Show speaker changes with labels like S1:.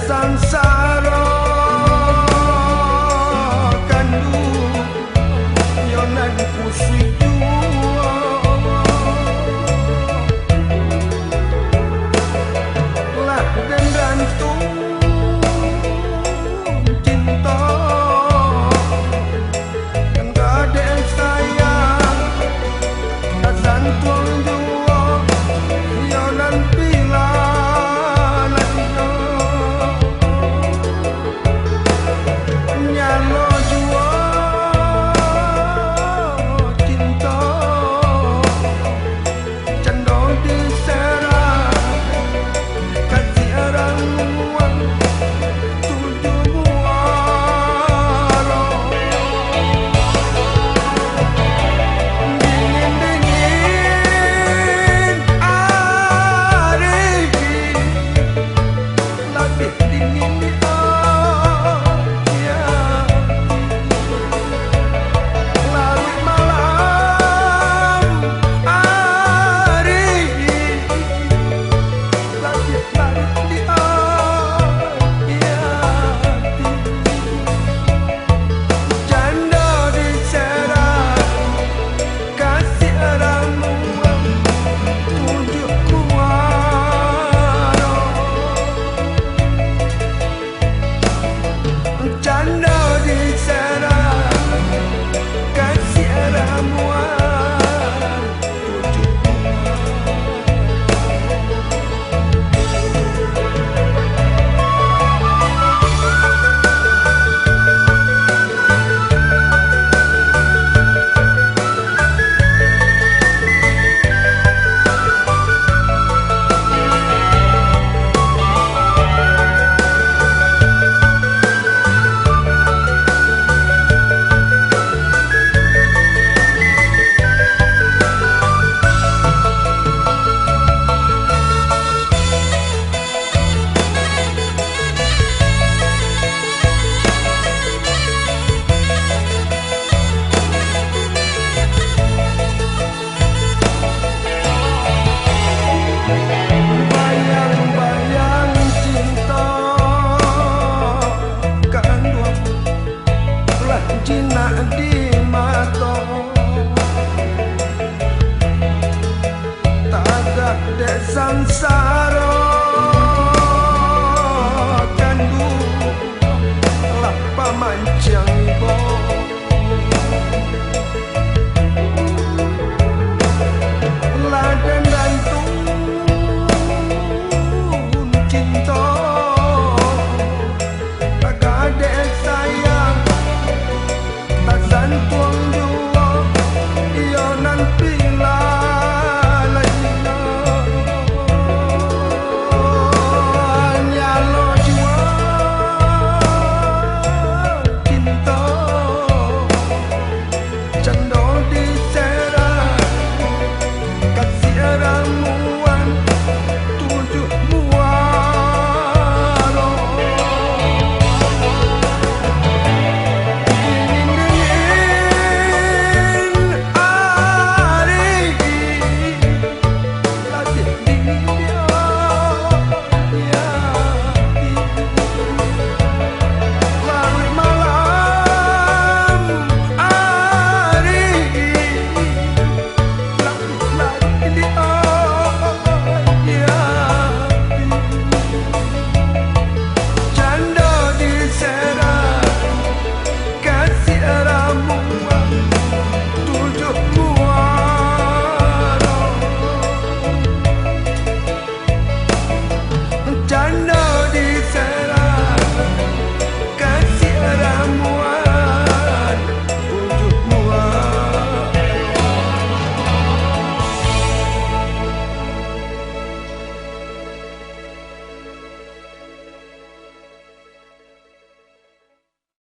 S1: sangsara kandu yonan kusiju lah dan gantung cinta kan gak ada sayang kasan tuang jua yonan pila nyalo jua cinta cendol disera kasih orang uang tujuh muara dingin-dingin arigi lebih dingin di larut malam arigi lebih larut di janda disera kasih ramuan tujuh kuara janda disera kasih ramuan tujuh bayang-bayang cinta kandu lah jinak di mata tak ada dek samsara